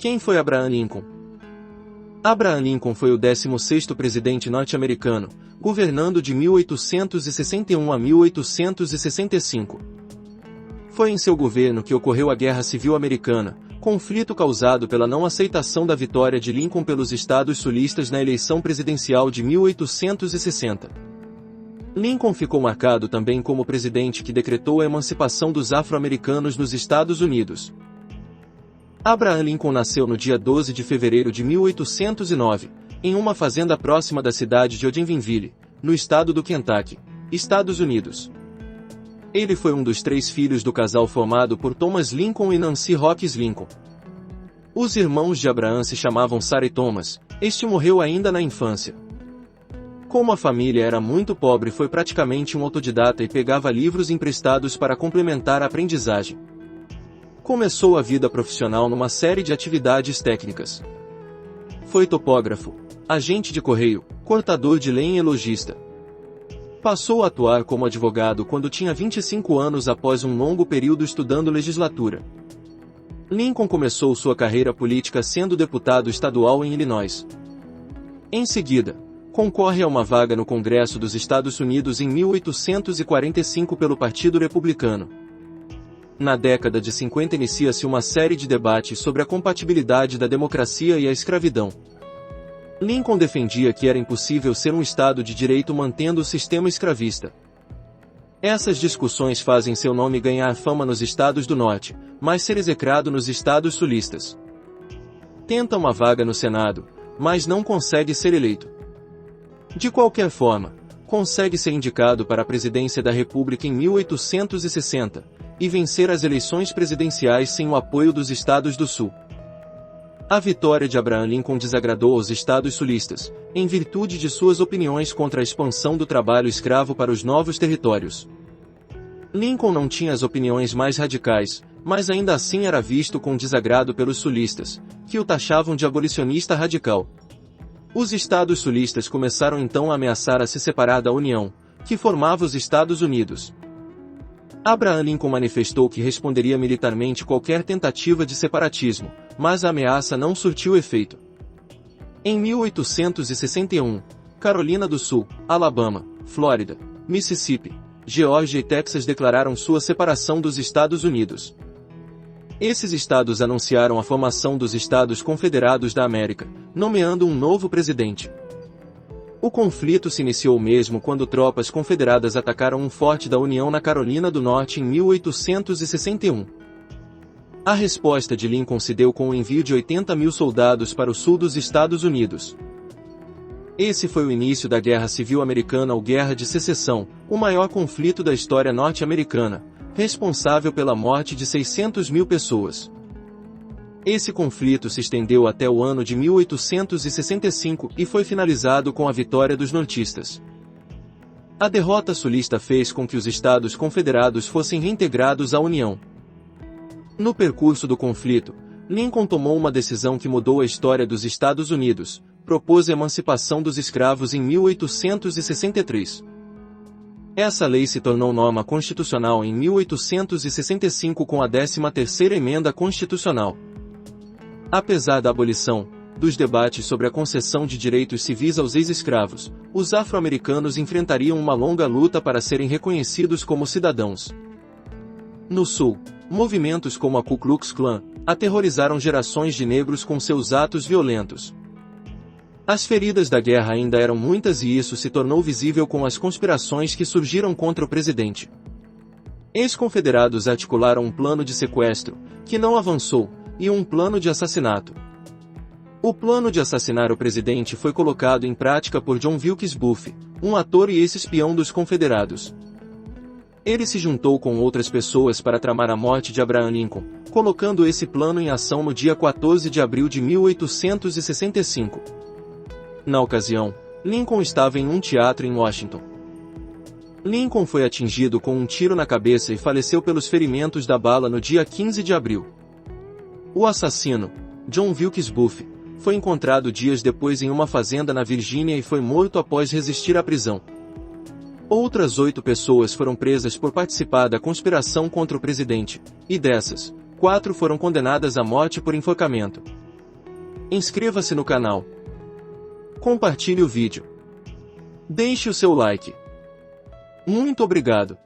Quem foi Abraham Lincoln? Abraham Lincoln foi o 16º presidente norte-americano, governando de 1861 a 1865. Foi em seu governo que ocorreu a Guerra Civil Americana, conflito causado pela não aceitação da vitória de Lincoln pelos estados sulistas na eleição presidencial de 1860. Lincoln ficou marcado também como presidente que decretou a emancipação dos afro-americanos nos Estados Unidos. Abraham Lincoln nasceu no dia 12 de fevereiro de 1809, em uma fazenda próxima da cidade de Odinville, no estado do Kentucky, Estados Unidos. Ele foi um dos 3 filhos do casal formado por Thomas Lincoln e Nancy Hopkins Lincoln. Os irmãos de Abraham se chamavam Sarah e Thomas, este morreu ainda na infância. Como a família era muito pobre, foi praticamente um autodidata e pegava livros emprestados para complementar a aprendizagem. Começou a vida profissional numa série de atividades técnicas. Foi topógrafo, agente de correio, cortador de lenha e lojista. Passou a atuar como advogado quando tinha 25 anos após um longo período estudando legislatura. Lincoln começou sua carreira política sendo deputado estadual em Illinois. Em seguida, concorre a uma vaga no Congresso dos Estados Unidos em 1845 pelo Partido Republicano. Na década de 50 inicia-se uma série de debates sobre a compatibilidade da democracia e a escravidão. Lincoln defendia que era impossível ser um Estado de direito mantendo o sistema escravista. Essas discussões fazem seu nome ganhar fama nos estados do Norte, mas ser execrado nos estados sulistas. Tenta uma vaga no Senado, mas não consegue ser eleito. De qualquer forma, consegue ser indicado para a presidência da República em 1860, e vencer as eleições presidenciais sem o apoio dos estados do Sul. A vitória de Abraham Lincoln desagradou aos estados sulistas, em virtude de suas opiniões contra a expansão do trabalho escravo para os novos territórios. Lincoln não tinha as opiniões mais radicais, mas ainda assim era visto com desagrado pelos sulistas, que o taxavam de abolicionista radical. Os estados sulistas começaram então a ameaçar a se separar da União, que formava os Estados Unidos. Abraham Lincoln manifestou que responderia militarmente qualquer tentativa de separatismo, mas a ameaça não surtiu efeito. Em 1861, Carolina do Sul, Alabama, Flórida, Mississippi, Geórgia e Texas declararam sua separação dos Estados Unidos. Esses estados anunciaram a formação dos Estados Confederados da América, nomeando um novo presidente. O conflito se iniciou mesmo quando tropas confederadas atacaram um forte da União na Carolina do Norte em 1861. A resposta de Lincoln se deu com o envio de 80.000 soldados para o sul dos Estados Unidos. Esse foi o início da Guerra Civil Americana ou Guerra de Secessão, o maior conflito da história norte-americana, responsável pela morte de 600.000 pessoas. Esse conflito se estendeu até o ano de 1865 e foi finalizado com a vitória dos nortistas. A derrota sulista fez com que os Estados Confederados fossem reintegrados à União. No percurso do conflito, Lincoln tomou uma decisão que mudou a história dos Estados Unidos, propôs a emancipação dos escravos em 1863. Essa lei se tornou norma constitucional em 1865 com a 13ª Emenda Constitucional. Apesar da abolição, dos debates sobre a concessão de direitos civis aos ex-escravos, os afro-americanos enfrentariam uma longa luta para serem reconhecidos como cidadãos. No Sul, movimentos como a Ku Klux Klan aterrorizaram gerações de negros com seus atos violentos. As feridas da guerra ainda eram muitas e isso se tornou visível com as conspirações que surgiram contra o presidente. Ex-confederados articularam um plano de sequestro, que não avançou, e um plano de assassinato. O plano de assassinar o presidente foi colocado em prática por John Wilkes Booth, um ator e ex-espião dos confederados. Ele se juntou com outras pessoas para tramar a morte de Abraham Lincoln, colocando esse plano em ação no dia 14 de abril de 1865. Na ocasião, Lincoln estava em um teatro em Washington. Lincoln foi atingido com um tiro na cabeça e faleceu pelos ferimentos da bala no dia 15 de abril. O assassino, John Wilkes Booth, foi encontrado dias depois em uma fazenda na Virgínia e foi morto após resistir à prisão. Outras 8 pessoas foram presas por participar da conspiração contra o presidente, e dessas, 4 foram condenadas à morte por enforcamento. Inscreva-se no canal. Compartilhe o vídeo. Deixe o seu like. Muito obrigado.